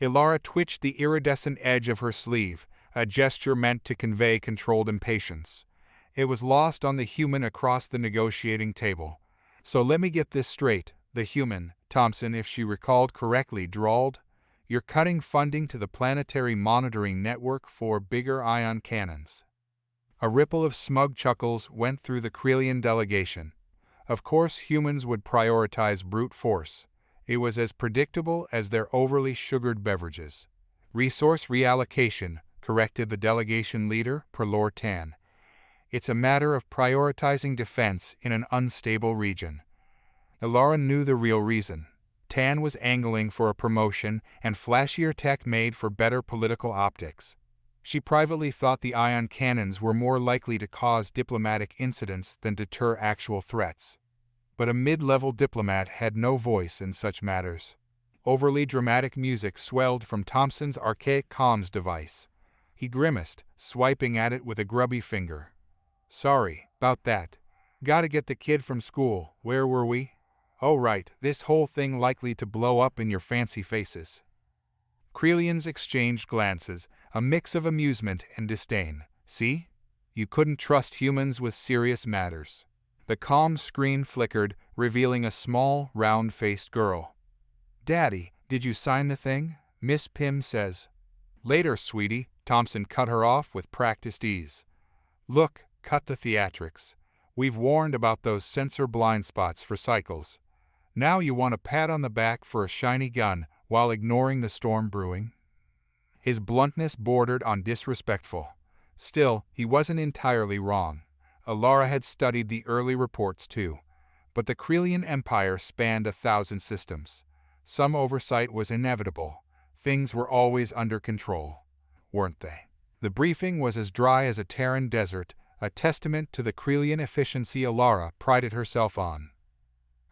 Elara twitched the iridescent edge of her sleeve, a gesture meant to convey controlled impatience. It was lost on the human across the negotiating table. "So let me get this straight," the human, Thompson, if she recalled correctly, drawled. "You're cutting funding to the planetary monitoring network for bigger ion cannons." A ripple of smug chuckles went through the Krellian delegation. Of course humans would prioritize brute force. It was as predictable as their overly sugared beverages. "Resource reallocation," corrected the delegation leader, Prelor Tan. "It's a matter of prioritizing defense in an unstable region." Elara knew the real reason. Tan was angling for a promotion and flashier tech made for better political optics. She privately thought the ion cannons were more likely to cause diplomatic incidents than deter actual threats. But a mid-level diplomat had no voice in such matters. Overly dramatic music swelled from Thompson's archaic comms device. He grimaced, swiping at it with a grubby finger. "Sorry about that. Gotta get the kid from school. Where were we? Oh right, this whole thing likely to blow up in your fancy faces." Krellians exchanged glances, a mix of amusement and disdain. "See? You couldn't trust humans with serious matters." The comm screen flickered, revealing a small, round-faced girl. "Daddy, did you sign the thing? Miss Pym says." "Later, sweetie," Thompson cut her off with practiced ease. "Look, cut the theatrics. We've warned about those sensor blind spots for cycles. Now you want a pat on the back for a shiny gun while ignoring the storm brewing?" His bluntness bordered on disrespectful. Still, he wasn't entirely wrong. Elara had studied the early reports too. But the Krellian Empire spanned 1,000 systems. Some oversight was inevitable. Things were always under control, weren't they? The briefing was as dry as a Terran desert, a testament to the Krellian efficiency Elara prided herself on.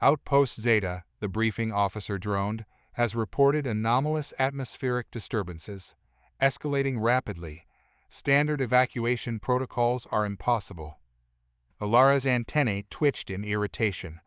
"Outpost Zeta," the briefing officer droned, "has reported anomalous atmospheric disturbances, escalating rapidly. Standard evacuation protocols are impossible." Elara's antennae twitched in irritation.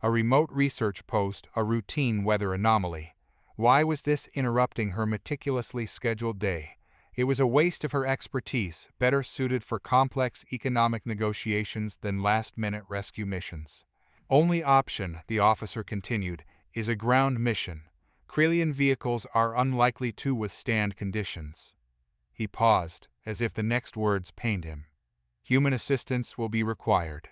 A remote research post, a routine weather anomaly. Why was this interrupting her meticulously scheduled day? It was a waste of her expertise, better suited for complex economic negotiations than last-minute rescue missions. "Only option," the officer continued, "is a ground mission. Krellian vehicles are unlikely to withstand conditions." He paused, as if the next words pained him. "Human assistance will be required."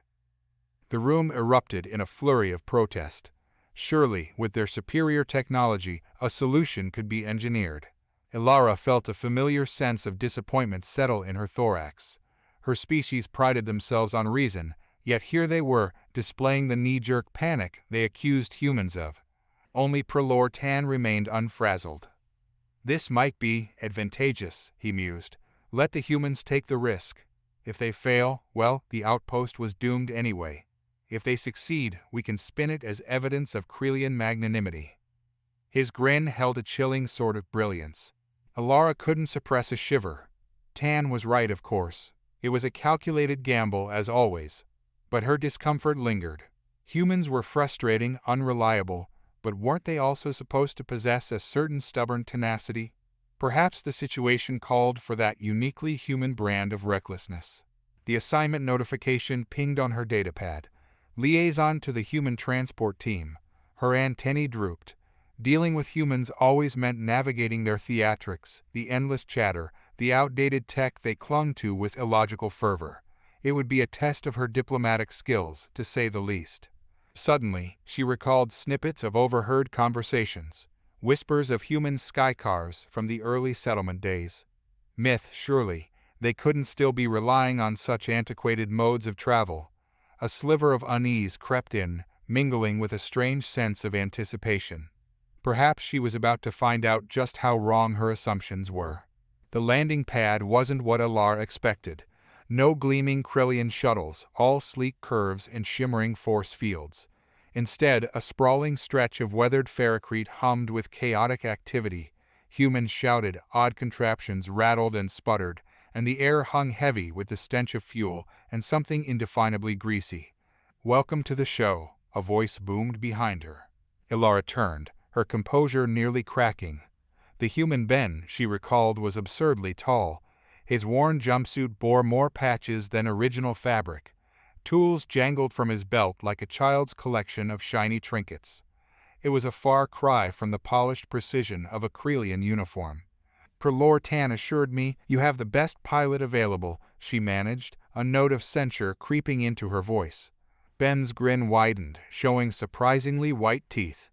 The room erupted in a flurry of protest. Surely, with their superior technology, a solution could be engineered. Elara felt a familiar sense of disappointment settle in her thorax. Her species prided themselves on reason, yet here they were, displaying the knee-jerk panic they accused humans of. Only Prelor Tan remained unfrazzled. "This might be advantageous," he mused. "Let the humans take the risk. If they fail, well, the outpost was doomed anyway. If they succeed, we can spin it as evidence of Krellian magnanimity." His grin held a chilling sort of brilliance. Elara couldn't suppress a shiver. Tan was right, of course. It was a calculated gamble, as always. But her discomfort lingered. Humans were frustrating, unreliable, but weren't they also supposed to possess a certain stubborn tenacity? Perhaps the situation called for that uniquely human brand of recklessness. The assignment notification pinged on her datapad. "Liaison to the human transport team." Her antennae drooped. Dealing with humans always meant navigating their theatrics, the endless chatter, the outdated tech they clung to with illogical fervor. It would be a test of her diplomatic skills, to say the least. Suddenly, she recalled snippets of overheard conversations, whispers of human skycars from the early settlement days. Myth, surely. They couldn't still be relying on such antiquated modes of travel. A sliver of unease crept in, mingling with a strange sense of anticipation. Perhaps she was about to find out just how wrong her assumptions were. The landing pad wasn't what Elara expected. No gleaming Krellian shuttles, all sleek curves and shimmering force fields. Instead, a sprawling stretch of weathered ferrocrete hummed with chaotic activity. Humans shouted, odd contraptions rattled and sputtered, and the air hung heavy with the stench of fuel and something indefinably greasy. "Welcome to the show," a voice boomed behind her. Elara turned, her composure nearly cracking. The human Ben, she recalled, was absurdly tall. His worn jumpsuit bore more patches than original fabric. Tools jangled from his belt like a child's collection of shiny trinkets. It was a far cry from the polished precision of a Krellian uniform. Tan assured me you have the best pilot available, she managed, a note of censure creeping into her voice. Ben's grin widened, showing surprisingly white teeth.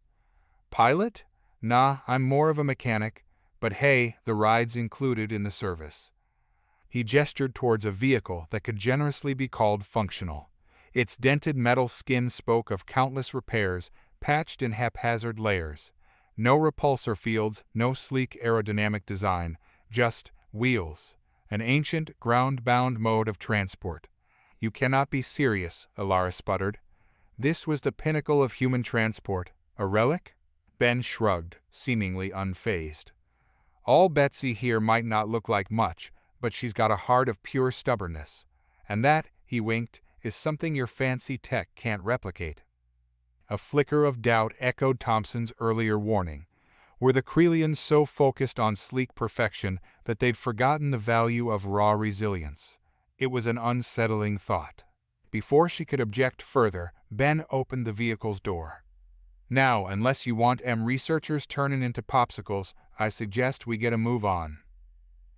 Pilot? Nah, I'm more of a mechanic, but hey, the ride's included in the service. He gestured towards a vehicle that could generously be called functional. Its dented metal skin spoke of countless repairs, patched in haphazard layers. No repulsor fields, no sleek aerodynamic design, just wheels. An ancient, ground-bound mode of transport. You cannot be serious, Elara sputtered. This was the pinnacle of human transport. A relic? Ben shrugged, seemingly unfazed. All Betsy here might not look like much, but she's got a heart of pure stubbornness. And that, he winked, is something your fancy tech can't replicate. A flicker of doubt echoed Thompson's earlier warning. Were the Krellians so focused on sleek perfection that they'd forgotten the value of raw resilience? It was an unsettling thought. Before she could object further, Ben opened the vehicle's door. Now, unless you want researchers turning into popsicles, I suggest we get a move on.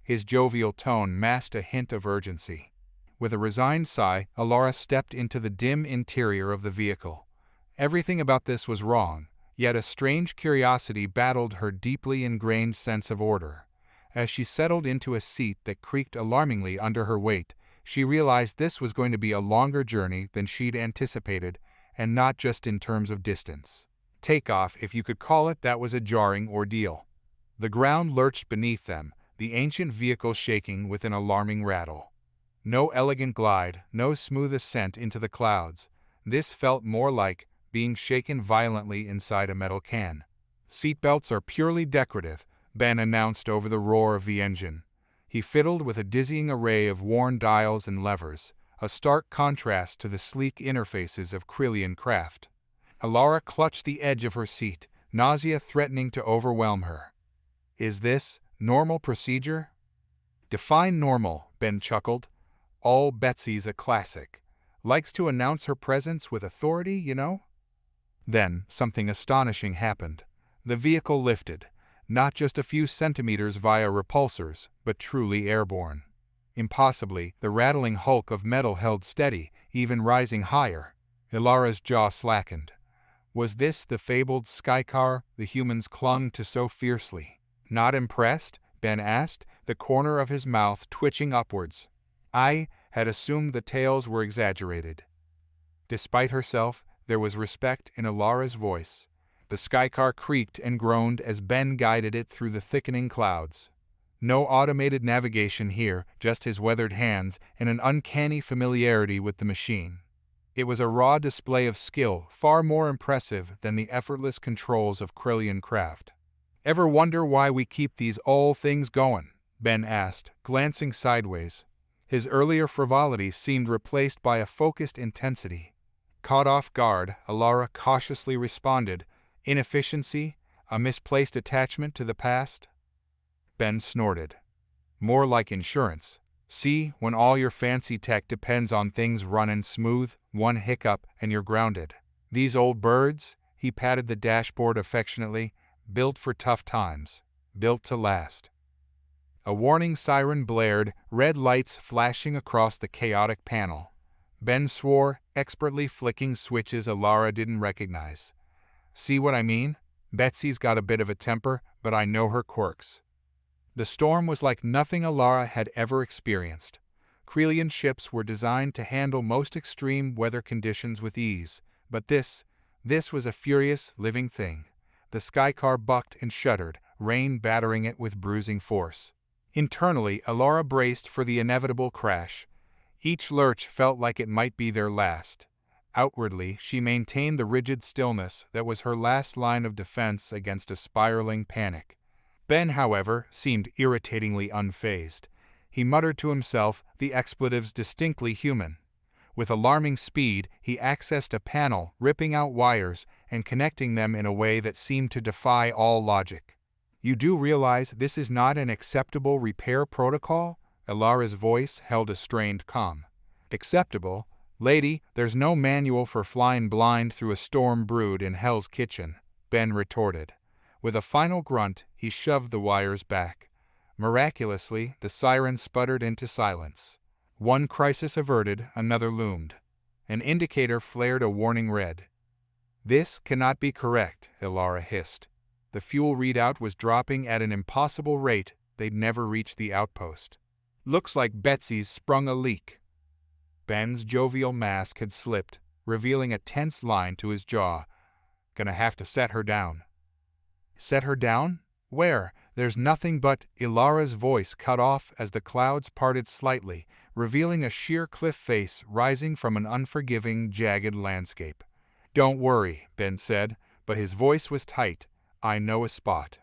His jovial tone masked a hint of urgency. With a resigned sigh, Elara stepped into the dim interior of the vehicle. Everything about this was wrong, yet a strange curiosity battled her deeply ingrained sense of order. As she settled into a seat that creaked alarmingly under her weight, she realized this was going to be a longer journey than she'd anticipated, and not just in terms of distance. Takeoff, if you could call it that, was a jarring ordeal. The ground lurched beneath them, the ancient vehicle shaking with an alarming rattle. No elegant glide, no smooth ascent into the clouds. This felt more like being shaken violently inside a metal can. Seatbelts are purely decorative, Ben announced over the roar of the engine. He fiddled with a dizzying array of worn dials and levers, a stark contrast to the sleek interfaces of Krellian craft. Elara clutched the edge of her seat, nausea threatening to overwhelm her. Is this normal procedure? Define normal, Ben chuckled. All Betsy's a classic. Likes to announce her presence with authority, you know? Then, something astonishing happened. The vehicle lifted, not just a few centimeters via repulsors, but truly airborne. Impossibly, the rattling hulk of metal held steady, even rising higher. Elara's jaw slackened. Was this the fabled skycar the humans clung to so fiercely? Not impressed? Ben asked, the corner of his mouth twitching upwards. I had assumed the tales were exaggerated. Despite herself, there was respect in Elara's voice. The skycar creaked and groaned as Ben guided it through the thickening clouds. No automated navigation here, just his weathered hands and an uncanny familiarity with the machine. It was a raw display of skill, far more impressive than the effortless controls of Krellian craft. Ever wonder why we keep these old things going? Ben asked, glancing sideways. His earlier frivolity seemed replaced by a focused intensity. Caught off guard, Elara cautiously responded, inefficiency, a misplaced attachment to the past? Ben snorted. More like insurance. See, when all your fancy tech depends on things running smooth, one hiccup and you're grounded. These old birds, he patted the dashboard affectionately, built for tough times, built to last. A warning siren blared, red lights flashing across the chaotic panel. Ben swore, expertly flicking switches Elara didn't recognize. See what I mean? Betsy's got a bit of a temper, but I know her quirks. The storm was like nothing Elara had ever experienced. Krellian ships were designed to handle most extreme weather conditions with ease, but this was a furious, living thing. The skycar bucked and shuddered, rain battering it with bruising force. Internally, Elara braced for the inevitable crash. Each lurch felt like it might be their last. Outwardly, she maintained the rigid stillness that was her last line of defense against a spiraling panic. Ben, however, seemed irritatingly unfazed. He muttered to himself, the expletives distinctly human. With alarming speed, he accessed a panel, ripping out wires and connecting them in a way that seemed to defy all logic. You do realize this is not an acceptable repair protocol? Elara's voice held a strained calm. Acceptable? Lady, there's no manual for flying blind through a storm brewed in Hell's Kitchen, Ben retorted. With a final grunt, he shoved the wires back. Miraculously, the siren sputtered into silence. One crisis averted, another loomed. An indicator flared a warning red. This cannot be correct, Elara hissed. The fuel readout was dropping at an impossible rate. They'd never reach the outpost. Looks like Betsy's sprung a leak. Ben's jovial mask had slipped, revealing a tense line to his jaw. Gonna have to set her down. Set her down? Where? There's nothing but— Elara's voice cut off as the clouds parted slightly, revealing a sheer cliff face rising from an unforgiving, jagged landscape. Don't worry, Ben said, but his voice was tight. I know a spot.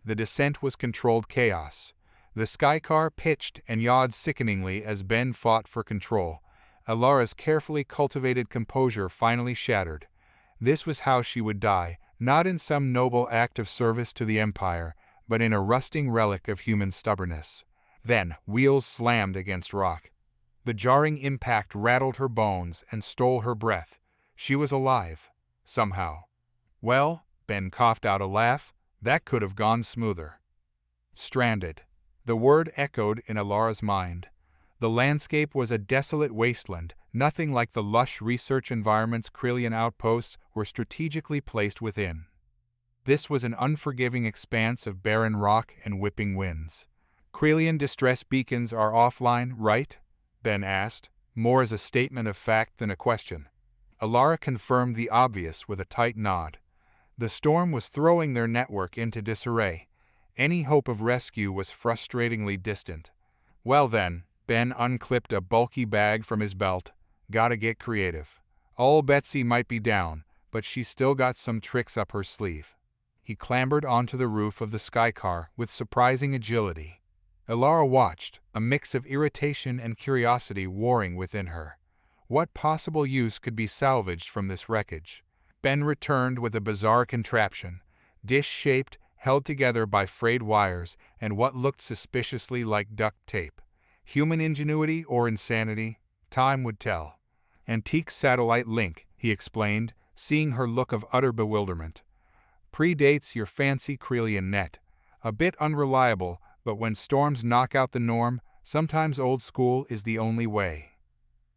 The descent was controlled chaos. The skycar pitched and yawed sickeningly as Ben fought for control. Elara's carefully cultivated composure finally shattered. This was how she would die, not in some noble act of service to the Empire, but in a rusting relic of human stubbornness. Then, wheels slammed against rock. The jarring impact rattled her bones and stole her breath. She was alive, somehow. Well, Ben coughed out a laugh, that could have gone smoother. Stranded. The word echoed in Elara's mind. The landscape was a desolate wasteland, nothing like the lush research environments Krellian outposts were strategically placed within. This was an unforgiving expanse of barren rock and whipping winds. Krellian distress beacons are offline, right? Ben asked, more as a statement of fact than a question. Elara confirmed the obvious with a tight nod. The storm was throwing their network into disarray. Any hope of rescue was frustratingly distant. Well then, Ben unclipped a bulky bag from his belt. Gotta get creative. Old Betsy might be down, but she's still got some tricks up her sleeve. He clambered onto the roof of the skycar with surprising agility. Elara watched, a mix of irritation and curiosity warring within her. What possible use could be salvaged from this wreckage? Ben returned with a bizarre contraption, dish-shaped, held together by frayed wires and what looked suspiciously like duct tape. Human ingenuity or insanity? Time would tell. Antique satellite link, he explained, seeing her look of utter bewilderment. Predates your fancy Krellian net. A bit unreliable, but when storms knock out the norm, sometimes old school is the only way.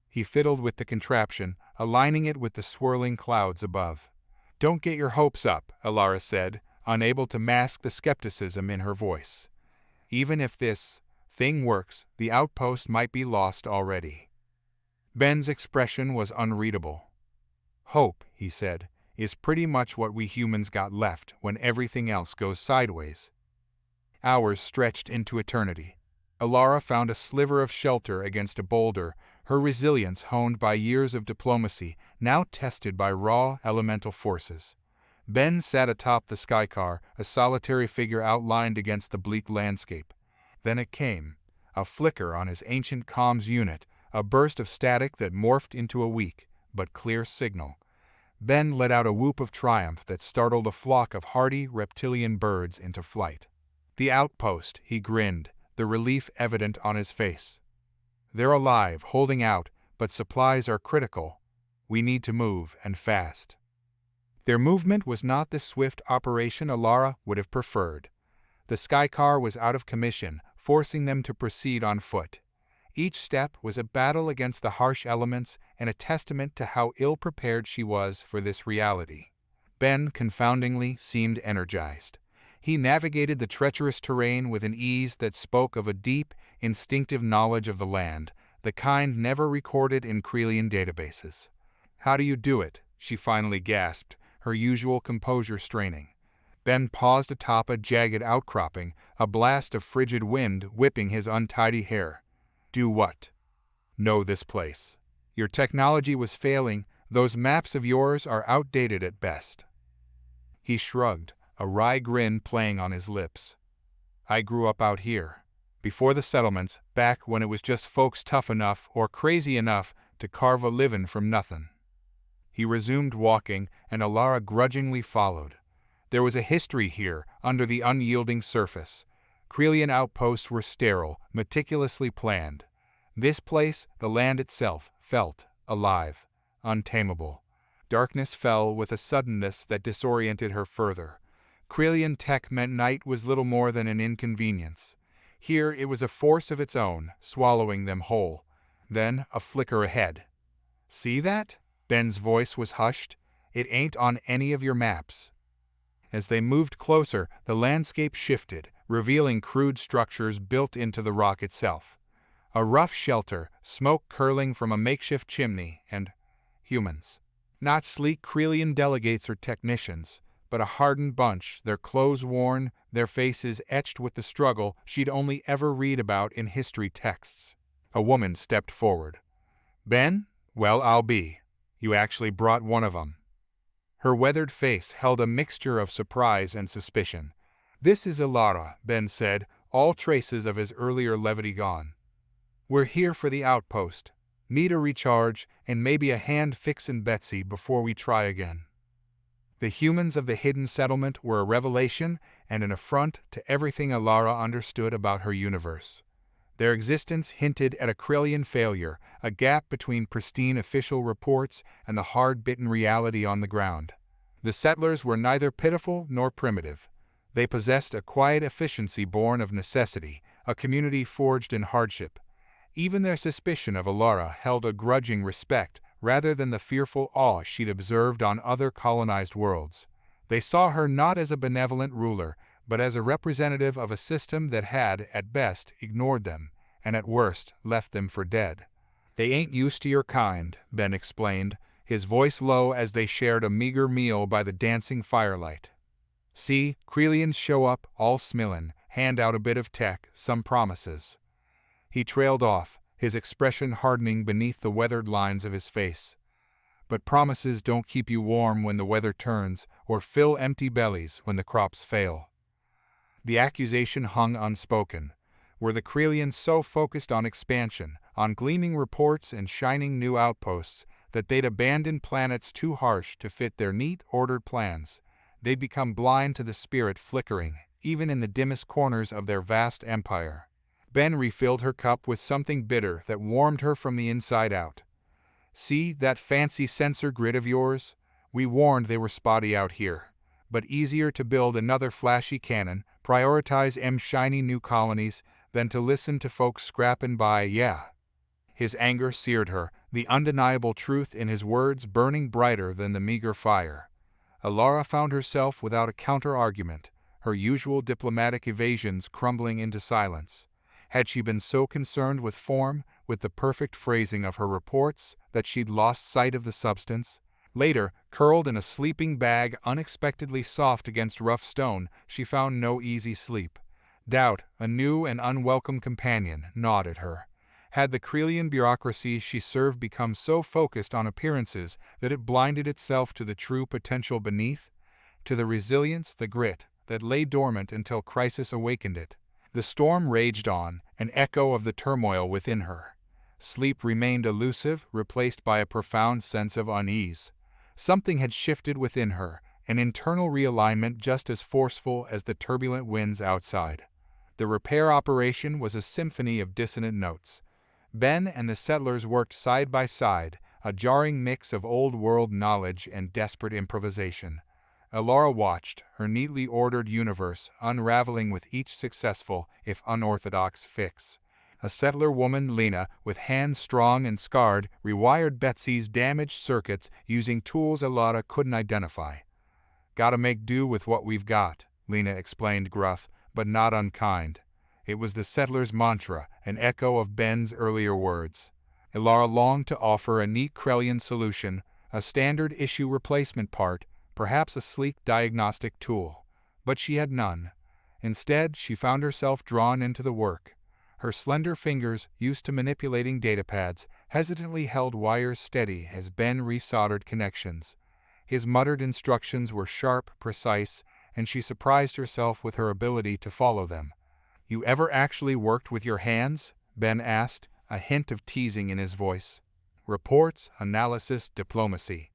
He fiddled with the contraption, aligning it with the swirling clouds above. Don't get your hopes up, Elara said, unable to mask the skepticism in her voice. Even if this thing works, the outpost might be lost already. Ben's expression was unreadable. Hope, he said, is pretty much what we humans got left when everything else goes sideways. Hours stretched into eternity. Elara found a sliver of shelter against a boulder, her resilience honed by years of diplomacy, now tested by raw, elemental forces. Ben sat atop the skycar, a solitary figure outlined against the bleak landscape. Then it came, a flicker on his ancient comms unit, a burst of static that morphed into a weak, but clear signal. Ben let out a whoop of triumph that startled a flock of hardy, reptilian birds into flight. The outpost, he grinned, the relief evident on his face. They're alive, holding out, but supplies are critical. We need to move, and fast. Their movement was not the swift operation Elara would have preferred. The skycar was out of commission, forcing them to proceed on foot. Each step was a battle against the harsh elements and a testament to how ill-prepared she was for this reality. Ben, confoundingly, seemed energized. He navigated the treacherous terrain with an ease that spoke of a deep, instinctive knowledge of the land, the kind never recorded in Krellian databases. How do you do it? She finally gasped, her usual composure straining. Ben paused atop a jagged outcropping, a blast of frigid wind whipping his untidy hair. Do what? Know this place. Your technology was failing, those maps of yours are outdated at best. He shrugged, a wry grin playing on his lips. I grew up out here, before the settlements, back when it was just folks tough enough or crazy enough to carve a livin' from nothing. He resumed walking, and Elara grudgingly followed. There was a history here, under the unyielding surface. Krellian outposts were sterile, meticulously planned. This place, the land itself, felt alive, untamable. Darkness fell with a suddenness that disoriented her further. Krellian tech meant night was little more than an inconvenience. Here it was a force of its own, swallowing them whole. Then a flicker ahead. "See that?" Ben's voice was hushed. "It ain't on any of your maps." As they moved closer, the landscape shifted, revealing crude structures built into the rock itself. A rough shelter, smoke curling from a makeshift chimney, and humans. Not sleek Krellian delegates or technicians, but a hardened bunch, their clothes worn, their faces etched with the struggle she'd only ever read about in history texts. A woman stepped forward. "Ben? Well, I'll be. You actually brought one of 'em." Her weathered face held a mixture of surprise and suspicion. "This is Elara," Ben said, all traces of his earlier levity gone. "We're here for the outpost. Need a recharge, and maybe a hand fixin' Betsy before we try again." The humans of the hidden settlement were a revelation and an affront to everything Elara understood about her universe. Their existence hinted at a Krellian failure, a gap between pristine official reports and the hard-bitten reality on the ground. The settlers were neither pitiful nor primitive. They possessed a quiet efficiency born of necessity, a community forged in hardship. Even their suspicion of Elara held a grudging respect rather than the fearful awe she'd observed on other colonized worlds. They saw her not as a benevolent ruler, but as a representative of a system that had, at best, ignored them, and at worst, left them for dead. "They ain't used to your kind," Ben explained, his voice low as they shared a meager meal by the dancing firelight. "See, Krellians show up, all smillin', hand out a bit of tech, some promises." He trailed off, his expression hardening beneath the weathered lines of his face. "But promises don't keep you warm when the weather turns, or fill empty bellies when the crops fail." The accusation hung unspoken. Were the Krellians so focused on expansion, on gleaming reports and shining new outposts, that they'd abandon planets too harsh to fit their neat, ordered plans? They'd become blind to the spirit flickering, even in the dimmest corners of their vast empire. Ben refilled her cup with something bitter that warmed her from the inside out. "See that fancy sensor grid of yours? We warned they were spotty out here. But easier to build another flashy cannon, prioritize shiny new colonies, than to listen to folks scrapping by, yeah." His anger seared her, the undeniable truth in his words burning brighter than the meager fire. Elara found herself without a counter-argument, her usual diplomatic evasions crumbling into silence. Had she been so concerned with form, with the perfect phrasing of her reports, that she'd lost sight of the substance? Later, curled in a sleeping bag unexpectedly soft against rough stone, she found no easy sleep. Doubt, a new and unwelcome companion, gnawed at her. Had the Krellian bureaucracy she served become so focused on appearances that it blinded itself to the true potential beneath? To the resilience, the grit, that lay dormant until crisis awakened it? The storm raged on, an echo of the turmoil within her. Sleep remained elusive, replaced by a profound sense of unease. Something had shifted within her, an internal realignment just as forceful as the turbulent winds outside. The repair operation was a symphony of dissonant notes. Ben and the settlers worked side by side, a jarring mix of old-world knowledge and desperate improvisation. Elara watched, her neatly ordered universe unraveling with each successful, if unorthodox, fix. A settler woman, Lena, with hands strong and scarred, rewired Betsy's damaged circuits using tools Elara couldn't identify. "Gotta make do with what we've got," Lena explained, gruff, but not unkind. It was the settler's mantra, an echo of Ben's earlier words. Elara longed to offer a neat Krellian solution, a standard issue replacement part, perhaps a sleek diagnostic tool. But she had none. Instead, she found herself drawn into the work. Her slender fingers, used to manipulating datapads, hesitantly held wires steady as Ben resoldered connections. His muttered instructions were sharp, precise, and she surprised herself with her ability to follow them. "You ever actually worked with your hands?" Ben asked, a hint of teasing in his voice. "Reports, analysis, diplomacy."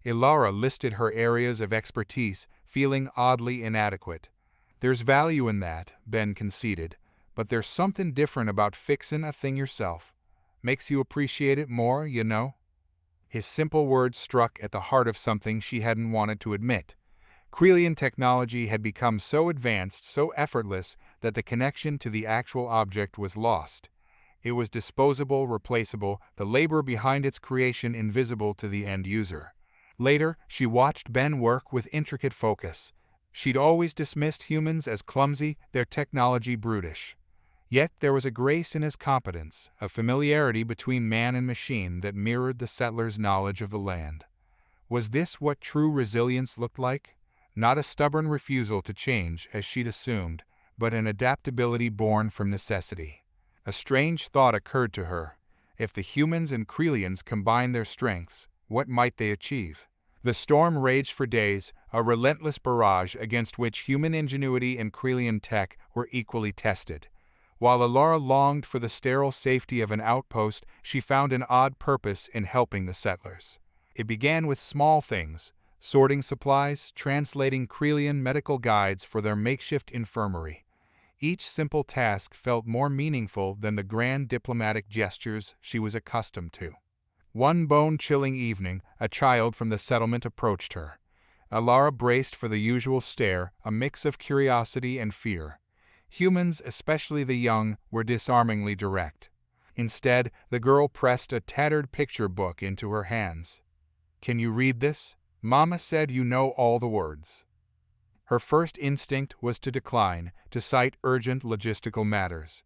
Elara listed her areas of expertise, feeling oddly inadequate. "There's value in that," Ben conceded, "but there's something different about fixin' a thing yourself. Makes you appreciate it more, you know?" His simple words struck at the heart of something she hadn't wanted to admit. Krellian technology had become so advanced, so effortless, that the connection to the actual object was lost. It was disposable, replaceable, the labor behind its creation invisible to the end user. Later, she watched Ben work with intricate focus. She'd always dismissed humans as clumsy, their technology brutish. Yet there was a grace in his competence, a familiarity between man and machine that mirrored the settler's knowledge of the land. Was this what true resilience looked like? Not a stubborn refusal to change, as she'd assumed, but an adaptability born from necessity. A strange thought occurred to her. If the humans and Krellians combined their strengths, what might they achieve? The storm raged for days, a relentless barrage against which human ingenuity and Krellian tech were equally tested. While Elara longed for the sterile safety of an outpost, she found an odd purpose in helping the settlers. It began with small things: sorting supplies, translating Krellian medical guides for their makeshift infirmary. Each simple task felt more meaningful than the grand diplomatic gestures she was accustomed to. One bone-chilling evening, a child from the settlement approached her. Elara braced for the usual stare, a mix of curiosity and fear. Humans, especially the young, were disarmingly direct. Instead, the girl pressed a tattered picture book into her hands. "Can you read this? Mama said you know all the words." Her first instinct was to decline, to cite urgent logistical matters.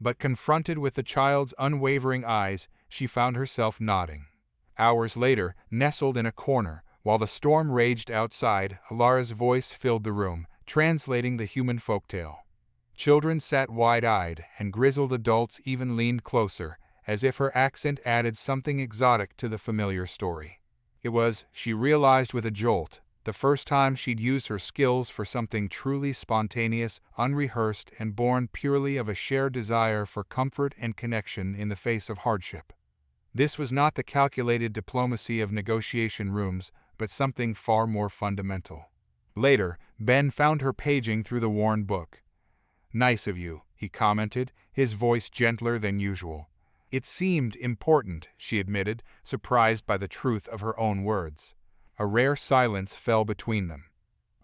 But confronted with the child's unwavering eyes, she found herself nodding. Hours later, nestled in a corner, while the storm raged outside, Elara's voice filled the room, translating the human folktale. Children sat wide-eyed, and grizzled adults even leaned closer, as if her accent added something exotic to the familiar story. It was, she realized with a jolt, the first time she'd used her skills for something truly spontaneous, unrehearsed, and born purely of a shared desire for comfort and connection in the face of hardship. This was not the calculated diplomacy of negotiation rooms, but something far more fundamental. Later, Ben found her paging through the worn book. "Nice of you," he commented, his voice gentler than usual. "It seemed important," she admitted, surprised by the truth of her own words. A rare silence fell between them.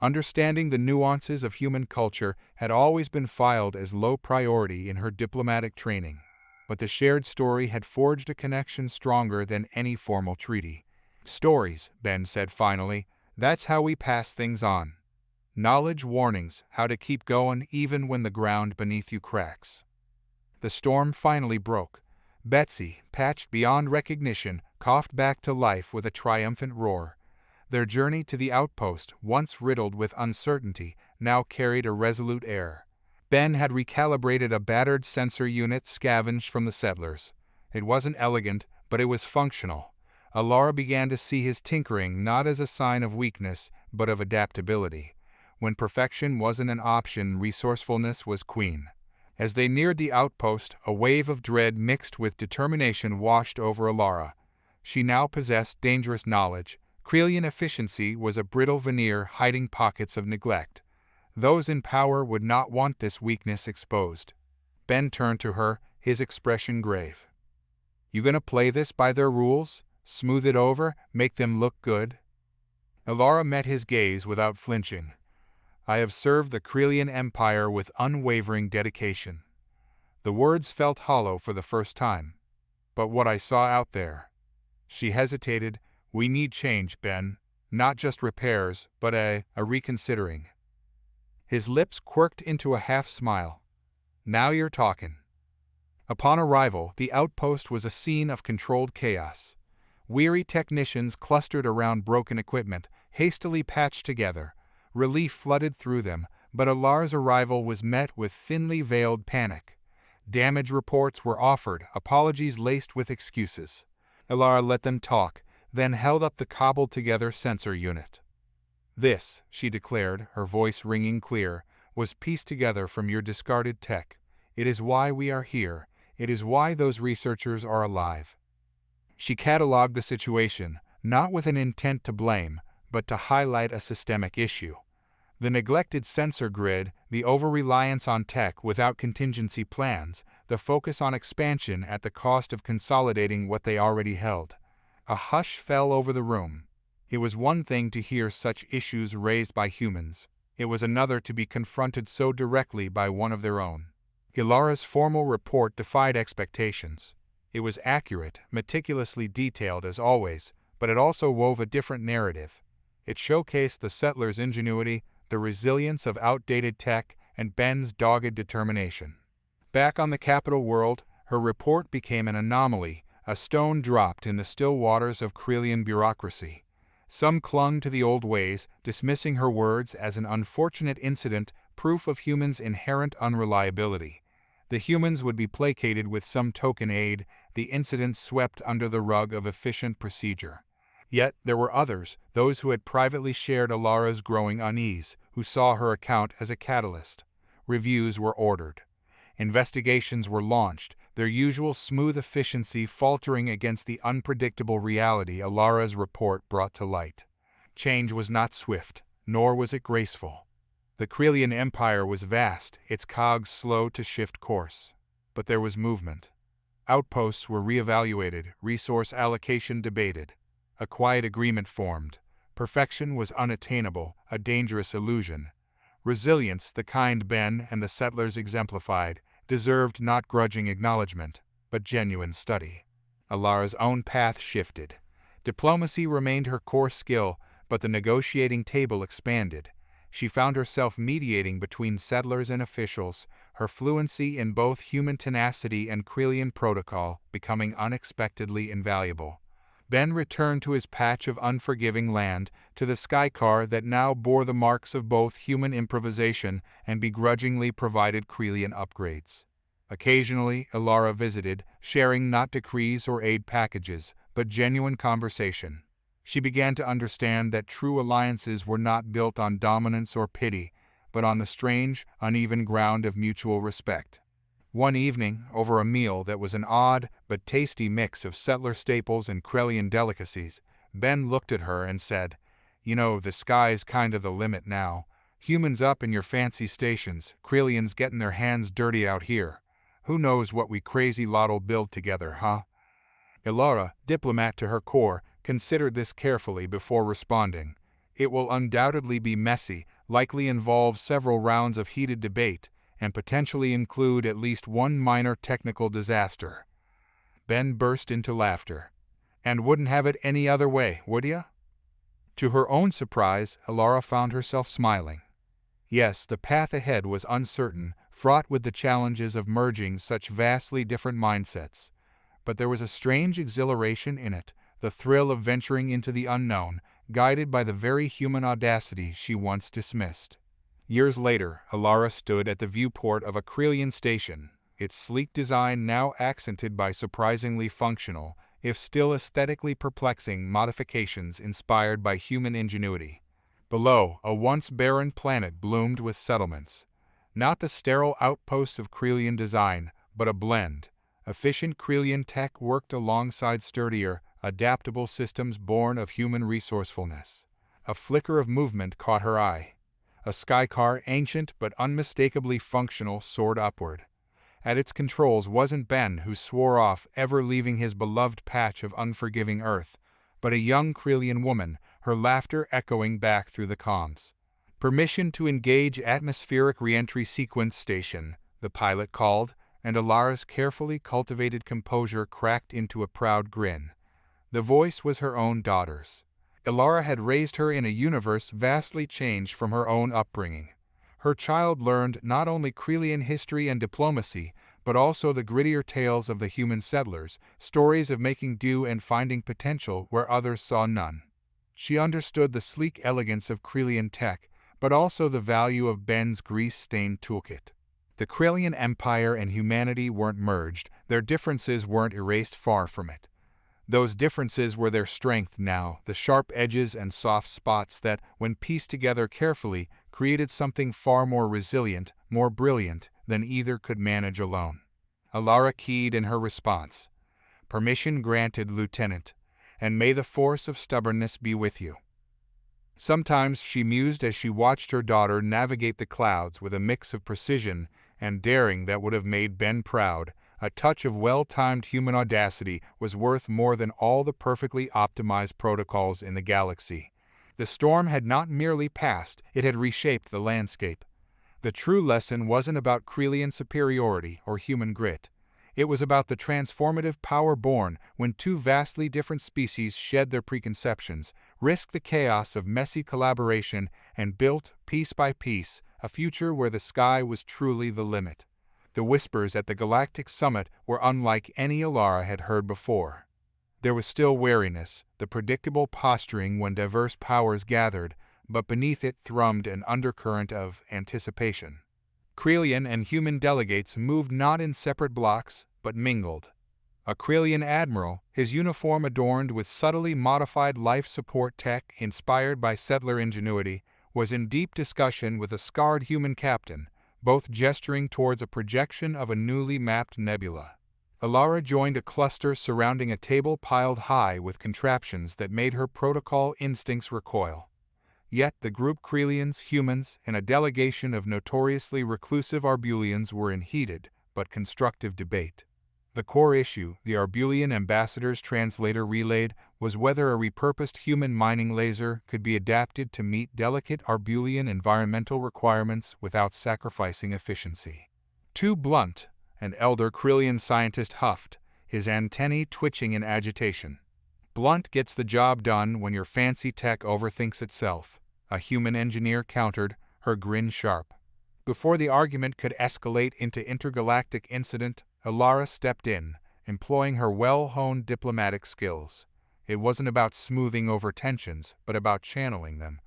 Understanding the nuances of human culture had always been filed as low priority in her diplomatic training, but the shared story had forged a connection stronger than any formal treaty. "Stories," Ben said finally, "that's how we pass things on. Knowledge warnings, how to keep going even when the ground beneath you cracks." The storm finally broke. Betsy, patched beyond recognition, coughed back to life with a triumphant roar. Their journey to the outpost, once riddled with uncertainty, now carried a resolute air. Ben had recalibrated a battered sensor unit scavenged from the settlers. It wasn't elegant, but it was functional. Elara began to see his tinkering not as a sign of weakness, but of adaptability. When perfection wasn't an option, resourcefulness was queen. As they neared the outpost, a wave of dread mixed with determination washed over Elara. She now possessed dangerous knowledge. Krellian efficiency was a brittle veneer hiding pockets of neglect. Those in power would not want this weakness exposed. Ben turned to her, his expression grave. "You gonna play this by their rules? Smooth it over? Make them look good?" Elara met his gaze without flinching. "I have served the Krellian Empire with unwavering dedication." The words felt hollow for the first time. "But what I saw out there..." She hesitated. "We need change, Ben. Not just repairs, but a reconsidering." His lips quirked into a half-smile. "Now you're talking." Upon arrival, the outpost was a scene of controlled chaos. Weary technicians clustered around broken equipment, hastily patched together. Relief flooded through them, but Elara's arrival was met with thinly veiled panic. Damage reports were offered, apologies laced with excuses. Elara let them talk, then held up the cobbled-together sensor unit. "This," she declared, her voice ringing clear, "was pieced together from your discarded tech. It is why we are here. It is why those researchers are alive." She catalogued the situation, not with an intent to blame, but to highlight a systemic issue. The neglected sensor grid, the over-reliance on tech without contingency plans, the focus on expansion at the cost of consolidating what they already held. A hush fell over the room. It was one thing to hear such issues raised by humans. It was another to be confronted so directly by one of their own. Elara's formal report defied expectations. It was accurate, meticulously detailed as always, but it also wove a different narrative. It showcased the settlers' ingenuity, the resilience of outdated tech, and Ben's dogged determination. Back on the capital world, her report became an anomaly, a stone dropped in the still waters of Krellian bureaucracy. Some clung to the old ways, dismissing her words as an unfortunate incident, proof of humans' inherent unreliability. The humans would be placated with some token aid, the incident swept under the rug of efficient procedure. Yet there were others, those who had privately shared Elara's growing unease, who saw her account as a catalyst. Reviews were ordered. Investigations were launched, their usual smooth efficiency faltering against the unpredictable reality Elara's report brought to light. Change was not swift, nor was it graceful. The Krellian Empire was vast, its cogs slow to shift course. But there was movement. Outposts were reevaluated, resource allocation debated. A quiet agreement formed. Perfection was unattainable, a dangerous illusion. Resilience, the kind Ben and the settlers exemplified, deserved not grudging acknowledgement, but genuine study. Elara's own path shifted. Diplomacy remained her core skill, but the negotiating table expanded. She found herself mediating between settlers and officials, her fluency in both human tenacity and Krellian protocol becoming unexpectedly invaluable. Ben returned to his patch of unforgiving land, to the skycar that now bore the marks of both human improvisation and begrudgingly provided Krellian upgrades. Occasionally, Elara visited, sharing not decrees or aid packages, but genuine conversation. She began to understand that true alliances were not built on dominance or pity, but on the strange, uneven ground of mutual respect. One evening, over a meal that was an odd but tasty mix of settler staples and Krellian delicacies, Ben looked at her and said, "You know, the sky's kinda the limit now. Humans up in your fancy stations, Krellians getting their hands dirty out here. Who knows what we crazy lot'll build together, huh?" Elara, diplomat to her core, considered this carefully before responding. "It will undoubtedly be messy, likely involve several rounds of heated debate, and potentially include at least one minor technical disaster." Ben burst into laughter. "And wouldn't have it any other way, would ya?" To her own surprise, Elara found herself smiling. Yes, the path ahead was uncertain, fraught with the challenges of merging such vastly different mindsets. But there was a strange exhilaration in it, the thrill of venturing into the unknown, guided by the very human audacity she once dismissed. Years later, Elara stood at the viewport of a Krellian station, its sleek design now accented by surprisingly functional, if still aesthetically perplexing, modifications inspired by human ingenuity. Below, a once barren planet bloomed with settlements. Not the sterile outposts of Krellian design, but a blend. Efficient Krellian tech worked alongside sturdier, adaptable systems born of human resourcefulness. A flicker of movement caught her eye. A skycar, ancient but unmistakably functional, soared upward. At its controls wasn't Ben, who swore off ever leaving his beloved patch of unforgiving earth, but a young Krellian woman, her laughter echoing back through the comms. "Permission to engage atmospheric reentry sequence station," the pilot called, and Elara's carefully cultivated composure cracked into a proud grin. The voice was her own daughter's. Elara had raised her in a universe vastly changed from her own upbringing. Her child learned not only Krellian history and diplomacy, but also the grittier tales of the human settlers, stories of making do and finding potential where others saw none. She understood the sleek elegance of Krellian tech, but also the value of Ben's grease-stained toolkit. The Krellian Empire and humanity weren't merged, their differences weren't erased, far from it. Those differences were their strength now, the sharp edges and soft spots that, when pieced together carefully, created something far more resilient, more brilliant, than either could manage alone. Elara keyed in her response. "Permission granted, Lieutenant, and may the force of stubbornness be with you." Sometimes she mused as she watched her daughter navigate the clouds with a mix of precision and daring that would have made Ben proud. A touch of well-timed human audacity was worth more than all the perfectly optimized protocols in the galaxy. The storm had not merely passed, it had reshaped the landscape. The true lesson wasn't about Krellian superiority or human grit. It was about the transformative power born when two vastly different species shed their preconceptions, risked the chaos of messy collaboration, and built, piece by piece, a future where the sky was truly the limit. The whispers at the Galactic Summit were unlike any Elara had heard before. There was still wariness, the predictable posturing when diverse powers gathered, but beneath it thrummed an undercurrent of anticipation. Krellian and human delegates moved not in separate blocks, but mingled. A Krellian admiral, his uniform adorned with subtly modified life support tech inspired by settler ingenuity, was in deep discussion with a scarred human captain, both gesturing towards a projection of a newly mapped nebula. Elara joined a cluster surrounding a table piled high with contraptions that made her protocol instincts recoil. Yet the group Krellians, humans, and a delegation of notoriously reclusive Arbulians were in heated but constructive debate. The core issue, the Arbulian ambassador's translator relayed, was whether a repurposed human mining laser could be adapted to meet delicate Arbulian environmental requirements without sacrificing efficiency. Too blunt, an elder Krellian scientist huffed, his antennae twitching in agitation. Blunt gets the job done when your fancy tech overthinks itself, a human engineer countered, her grin sharp. Before the argument could escalate into intergalactic incident, Elara stepped in, employing her well-honed diplomatic skills. It wasn't about smoothing over tensions, but about channeling them.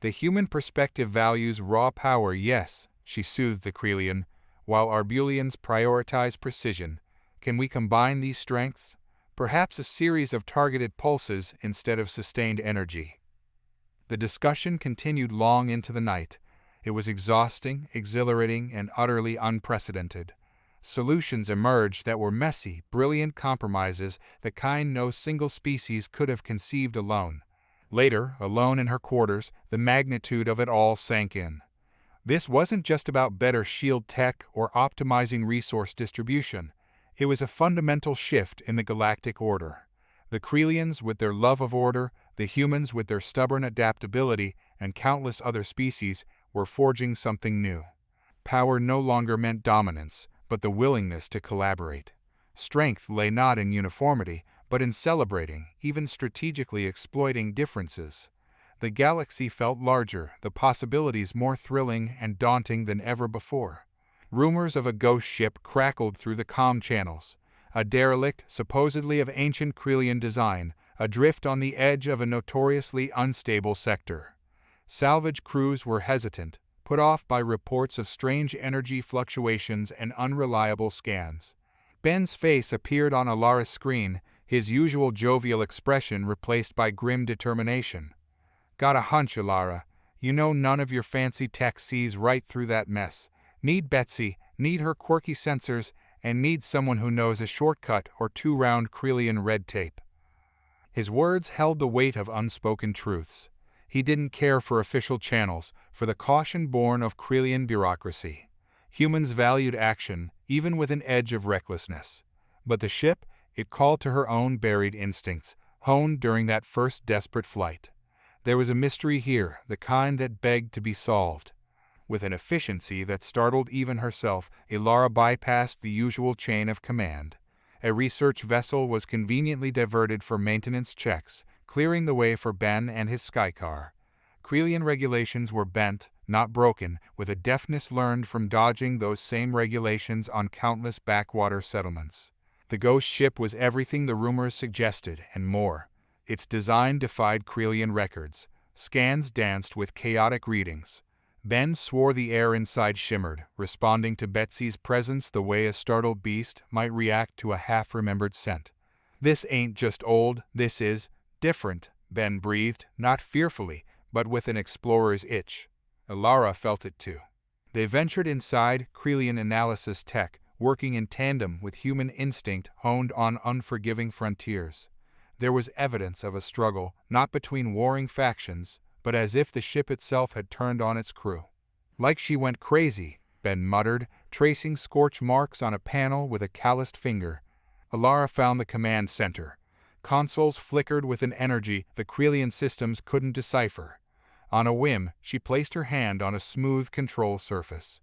The human perspective values raw power, yes, she soothed the Krellian, while Arbulians prioritize precision. Can we combine these strengths? Perhaps a series of targeted pulses instead of sustained energy. The discussion continued long into the night. It was exhausting, exhilarating, and utterly unprecedented. Solutions emerged that were messy, brilliant compromises, the kind no single species could have conceived alone. Later, alone in her quarters, the magnitude of it all sank in. This wasn't just about better shield tech or optimizing resource distribution. It was a fundamental shift in the galactic order. The Krellians with their love of order, the humans with their stubborn adaptability, and countless other species were forging something new. Power no longer meant dominance, but the willingness to collaborate. Strength lay not in uniformity, but in celebrating, even strategically exploiting differences. The galaxy felt larger, the possibilities more thrilling and daunting than ever before. Rumors of a ghost ship crackled through the comm channels. A derelict, supposedly of ancient Krellian design, adrift on the edge of a notoriously unstable sector. Salvage crews were hesitant, put off by reports of strange energy fluctuations and unreliable scans. Ben's face appeared on Elara's screen, his usual jovial expression replaced by grim determination. Got a hunch, Elara. You know none of your fancy tech sees right through that mess. Need Betsy, need her quirky sensors, and need someone who knows a shortcut or two round Krellian red tape. His words held the weight of unspoken truths. He didn't care for official channels, for the caution born of Krellian bureaucracy. Humans valued action, even with an edge of recklessness. But the ship, it called to her own buried instincts, honed during that first desperate flight. There was a mystery here, the kind that begged to be solved. With an efficiency that startled even herself, Elara bypassed the usual chain of command. A research vessel was conveniently diverted for maintenance checks, clearing the way for Ben and his skycar. Krellian regulations were bent, not broken, with a deftness learned from dodging those same regulations on countless backwater settlements. The ghost ship was everything the rumors suggested, and more. Its design defied Krellian records. Scans danced with chaotic readings. Ben swore the air inside shimmered, responding to Betsy's presence the way a startled beast might react to a half-remembered scent. This ain't just old, this is different, Ben breathed, not fearfully, but with an explorer's itch. Elara felt it too. They ventured inside, Krellian analysis tech, working in tandem with human instinct honed on unforgiving frontiers. There was evidence of a struggle, not between warring factions, but as if the ship itself had turned on its crew. Like she went crazy, Ben muttered, tracing scorch marks on a panel with a calloused finger. Elara found the command center. Consoles flickered with an energy the Krellian systems couldn't decipher. On a whim, she placed her hand on a smooth control surface.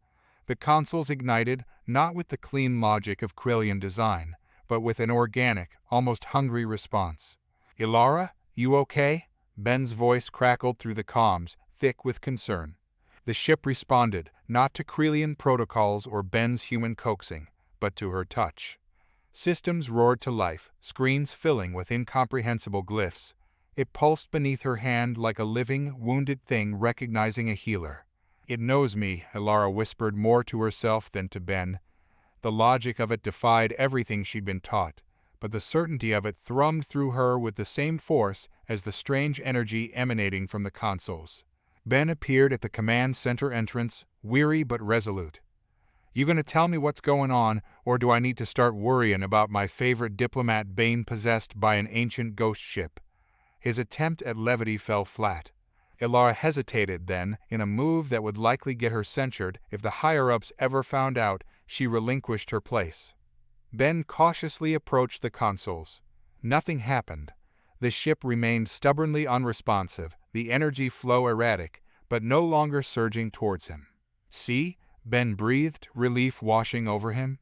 The consoles ignited, not with the clean logic of Krellian design, but with an organic, almost hungry response. "Elara, you okay?" Ben's voice crackled through the comms, thick with concern. The ship responded, not to Krellian protocols or Ben's human coaxing, but to her touch. Systems roared to life, screens filling with incomprehensible glyphs. It pulsed beneath her hand like a living, wounded thing recognizing a healer. "It knows me," Elara whispered more to herself than to Ben. The logic of it defied everything she'd been taught, but the certainty of it thrummed through her with the same force as the strange energy emanating from the consoles. Ben appeared at the command center entrance, weary but resolute. "You gonna tell me what's going on, or do I need to start worrying about my favorite diplomat Bane possessed by an ancient ghost ship?" His attempt at levity fell flat. Elara hesitated then, in a move that would likely get her censured if the higher-ups ever found out. She relinquished her place. Ben cautiously approached the consoles. Nothing happened. The ship remained stubbornly unresponsive, the energy flow erratic, but no longer surging towards him. "See?" Ben breathed, relief washing over him.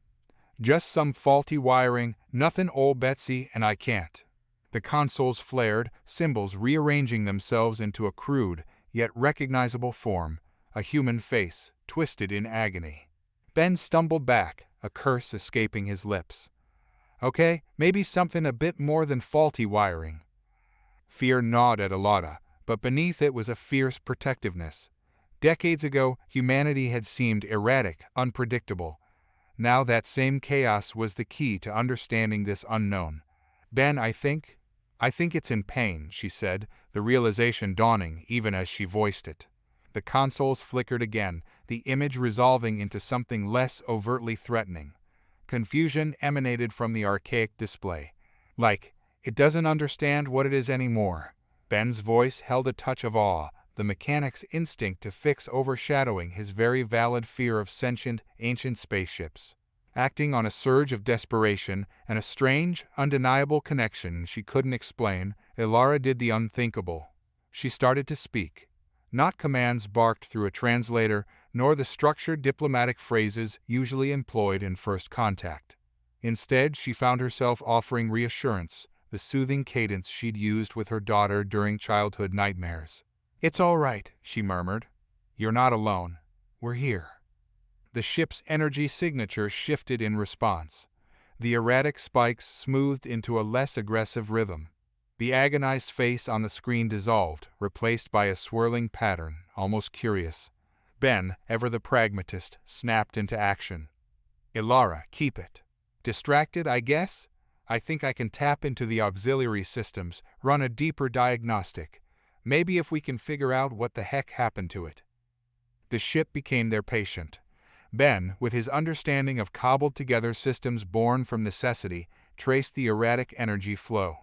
"Just some faulty wiring, nothing old Betsy and I can't." The consoles flared, symbols rearranging themselves into a crude, yet recognizable form, a human face, twisted in agony. Ben stumbled back, a curse escaping his lips. "Okay, maybe something a bit more than faulty wiring." Fear gnawed at Elara, but beneath it was a fierce protectiveness. Decades ago, humanity had seemed erratic, unpredictable. Now that same chaos was the key to understanding this unknown. "Ben, I think it's in pain," she said, the realization dawning even as she voiced it. The consoles flickered again, the image resolving into something less overtly threatening. Confusion emanated from the archaic display. "Like, it doesn't understand what it is anymore." Ben's voice held a touch of awe, the mechanic's instinct to fix overshadowing his very valid fear of sentient, ancient spaceships. Acting on a surge of desperation and a strange, undeniable connection she couldn't explain, Elara did the unthinkable. She started to speak. Not commands barked through a translator, nor the structured diplomatic phrases usually employed in first contact. Instead, she found herself offering reassurance, the soothing cadence she'd used with her daughter during childhood nightmares. "It's all right," she murmured. "You're not alone. We're here." The ship's energy signature shifted in response. The erratic spikes smoothed into a less aggressive rhythm. The agonized face on the screen dissolved, replaced by a swirling pattern, almost curious. Ben, ever the pragmatist, snapped into action. "Elara, keep it. Distracted, I guess? I think I can tap into the auxiliary systems, run a deeper diagnostic. Maybe if we can figure out what the heck happened to it." The ship became their patient. Ben, with his understanding of cobbled-together systems born from necessity, traced the erratic energy flow.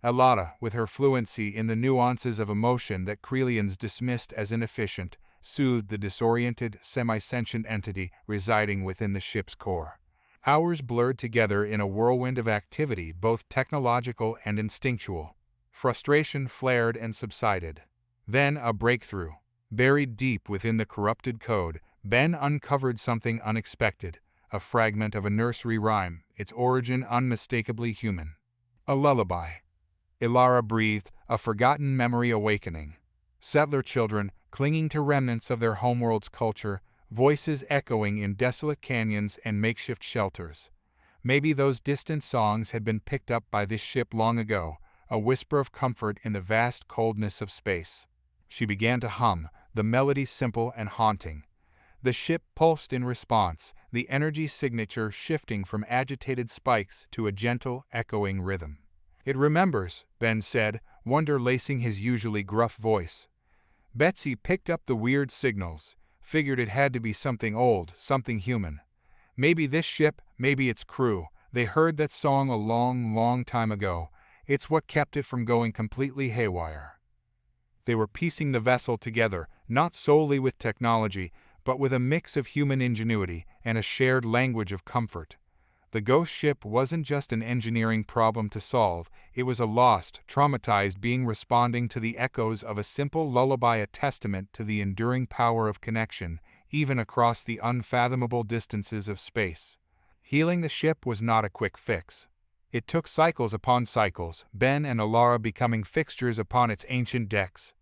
Elara, with her fluency in the nuances of emotion that Krellians dismissed as inefficient, soothed the disoriented, semi-sentient entity residing within the ship's core. Hours blurred together in a whirlwind of activity, both technological and instinctual. Frustration flared and subsided. Then a breakthrough. Buried deep within the corrupted code, Ben uncovered something unexpected, a fragment of a nursery rhyme, its origin unmistakably human. A lullaby. Elara breathed, a forgotten memory awakening. Settler children, clinging to remnants of their homeworld's culture, voices echoing in desolate canyons and makeshift shelters. Maybe those distant songs had been picked up by this ship long ago, a whisper of comfort in the vast coldness of space. She began to hum, the melody simple and haunting. The ship pulsed in response, the energy signature shifting from agitated spikes to a gentle, echoing rhythm. "It remembers," Ben said, wonder lacing his usually gruff voice. Betsy picked up the weird signals, figured it had to be something old, something human. Maybe this ship, maybe its crew. They heard that song a long, long time ago. It's what kept it from going completely haywire. They were piecing the vessel together, not solely with technology, but with a mix of human ingenuity and a shared language of comfort. The ghost ship wasn't just an engineering problem to solve, it was a lost, traumatized being responding to the echoes of a simple lullaby, a testament to the enduring power of connection, even across the unfathomable distances of space. Healing the ship was not a quick fix. It took cycles upon cycles, Ben and Elara becoming fixtures upon its ancient decks.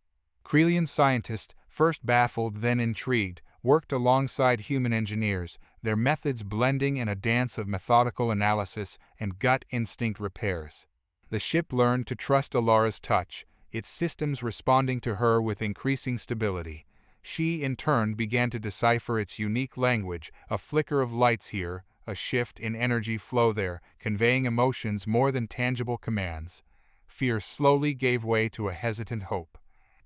Krellian scientists, first baffled then intrigued, worked alongside human engineers, their methods blending in a dance of methodical analysis and gut instinct repairs. The ship learned to trust Elara's touch, its systems responding to her with increasing stability. She, in turn, began to decipher its unique language, a flicker of lights here, a shift in energy flow there, conveying emotions more than tangible commands. Fear slowly gave way to a hesitant hope.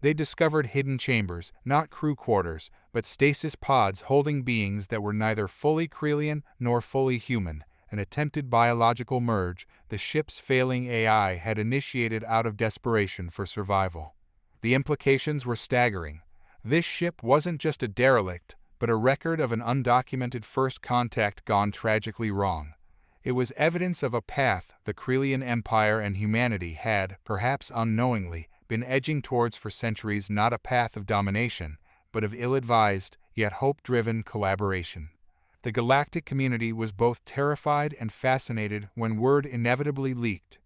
They discovered hidden chambers, not crew quarters, but stasis pods holding beings that were neither fully Krellian nor fully human, an attempted biological merge the ship's failing AI had initiated out of desperation for survival. The implications were staggering. This ship wasn't just a derelict, but a record of an undocumented first contact gone tragically wrong. It was evidence of a path the Krellian Empire and humanity had, perhaps unknowingly, been edging towards for centuries, not a path of domination, but of ill-advised, yet hope-driven collaboration. The galactic community was both terrified and fascinated when word inevitably leaked.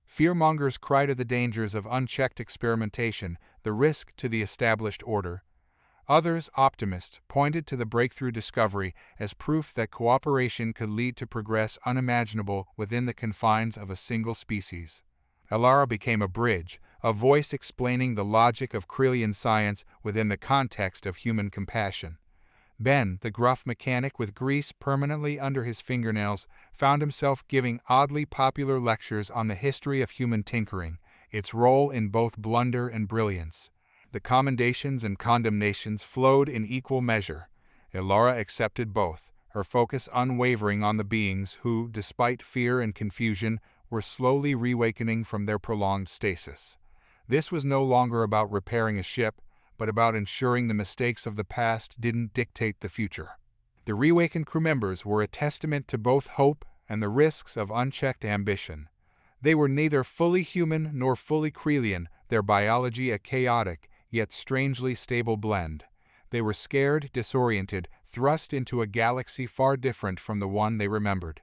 Fearmongers cried of the dangers of unchecked experimentation, the risk to the established order. Others, optimists, pointed to the breakthrough discovery as proof that cooperation could lead to progress unimaginable within the confines of a single species. Elara became a bridge, a voice explaining the logic of Krellian science within the context of human compassion. Ben, the gruff mechanic with grease permanently under his fingernails, found himself giving oddly popular lectures on the history of human tinkering, its role in both blunder and brilliance. The commendations and condemnations flowed in equal measure. Elara accepted both, her focus unwavering on the beings who, despite fear and confusion, were slowly reawakening from their prolonged stasis. This was no longer about repairing a ship, but about ensuring the mistakes of the past didn't dictate the future. The reawakened crew members were a testament to both hope and the risks of unchecked ambition. They were neither fully human nor fully Krellian, their biology a chaotic, yet strangely stable blend. They were scared, disoriented, thrust into a galaxy far different from the one they remembered.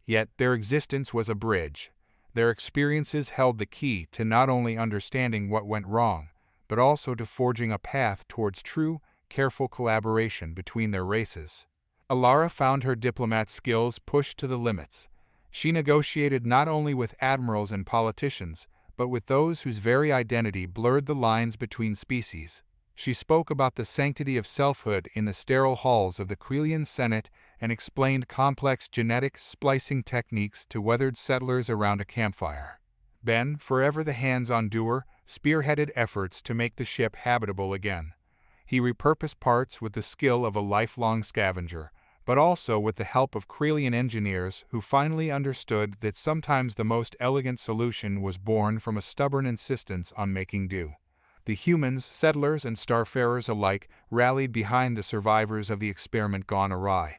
Yet their existence was a bridge. Their experiences held the key to not only understanding what went wrong, but also to forging a path towards true, careful collaboration between their races. Elara found her diplomat skills pushed to the limits. She negotiated not only with admirals and politicians, but with those whose very identity blurred the lines between species. She spoke about the sanctity of selfhood in the sterile halls of the Krellian Senate and explained complex genetic splicing techniques to weathered settlers around a campfire. Ben, forever the hands-on doer, spearheaded efforts to make the ship habitable again. He repurposed parts with the skill of a lifelong scavenger, but also with the help of Krellian engineers who finally understood that sometimes the most elegant solution was born from a stubborn insistence on making do. The humans, settlers, and starfarers alike rallied behind the survivors of the experiment gone awry.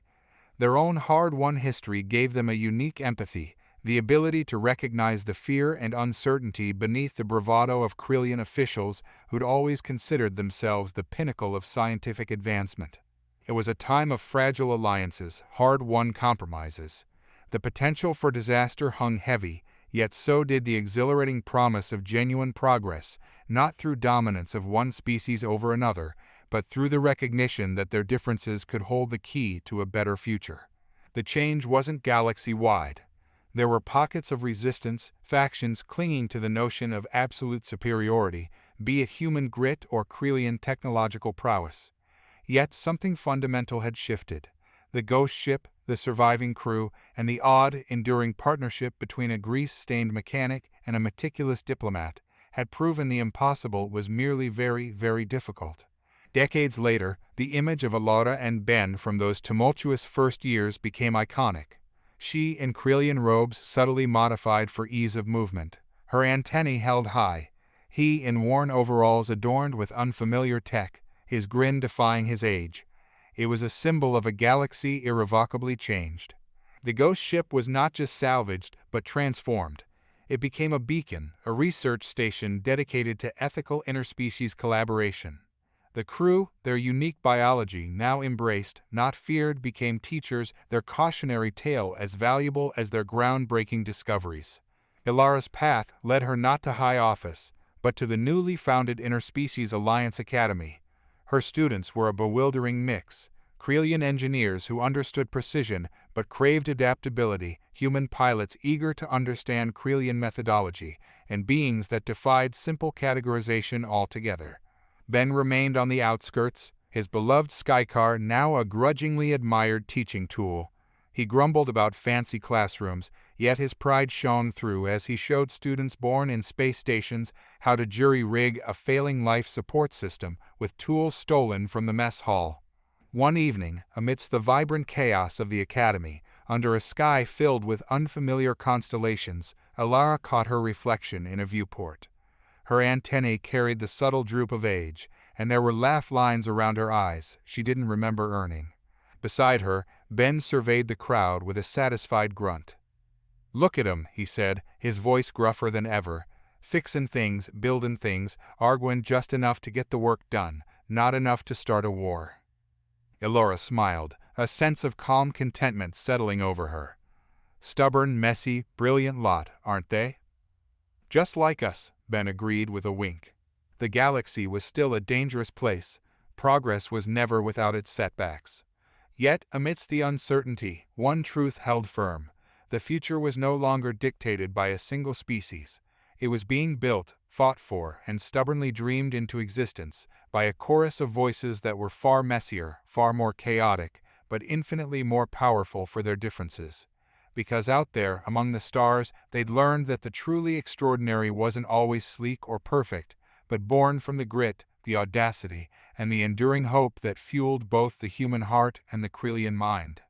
Their own hard-won history gave them a unique empathy, the ability to recognize the fear and uncertainty beneath the bravado of Krellian officials who'd always considered themselves the pinnacle of scientific advancement. It was a time of fragile alliances, hard-won compromises. The potential for disaster hung heavy, yet so did the exhilarating promise of genuine progress, not through dominance of one species over another, but through the recognition that their differences could hold the key to a better future. The change wasn't galaxy-wide. There were pockets of resistance, factions clinging to the notion of absolute superiority, be it human grit or Krellian technological prowess. Yet something fundamental had shifted. The ghost ship, the surviving crew, and the odd, enduring partnership between a grease-stained mechanic and a meticulous diplomat had proven the impossible was merely very, very difficult. Decades later, the image of Elara and Ben from those tumultuous first years became iconic. She in Krellian robes subtly modified for ease of movement, her antennae held high, He in worn overalls adorned with unfamiliar tech, his grin defying his age. It was a symbol of a galaxy irrevocably changed. The ghost ship was not just salvaged, but transformed. It became a beacon, a research station dedicated to ethical interspecies collaboration. The crew, their unique biology now embraced, not feared, became teachers, their cautionary tale as valuable as their groundbreaking discoveries. Elara's path led her not to high office, but to the newly founded Interspecies Alliance Academy. Her students were a bewildering mix: Krellian engineers who understood precision but craved adaptability, human pilots eager to understand Krellian methodology, and beings that defied simple categorization altogether. Ben remained on the outskirts, his beloved Skycar now a grudgingly admired teaching tool. He grumbled about fancy classrooms, yet his pride shone through as he showed students born in space stations how to jury-rig a failing life support system with tools stolen from the mess hall. One evening, amidst the vibrant chaos of the academy, under a sky filled with unfamiliar constellations, Elara caught her reflection in a viewport. Her antennae carried the subtle droop of age, and there were laugh lines around her eyes she didn't remember earning. Beside her, Ben surveyed the crowd with a satisfied grunt. "Look at 'em," he said, his voice gruffer than ever. "Fixin' things, buildin' things, arguin' just enough to get the work done, not enough to start a war." Elara smiled, a sense of calm contentment settling over her. "Stubborn, messy, brilliant lot, aren't they?" "Just like us," Ben agreed with a wink. The galaxy was still a dangerous place. Progress was never without its setbacks. Yet, amidst the uncertainty, one truth held firm. The future was no longer dictated by a single species. It was being built, fought for, and stubbornly dreamed into existence by a chorus of voices that were far messier, far more chaotic, but infinitely more powerful for their differences. Because out there, among the stars, they'd learned that the truly extraordinary wasn't always sleek or perfect, but born from the grit, the audacity, and the enduring hope that fueled both the human heart and the Krellian mind.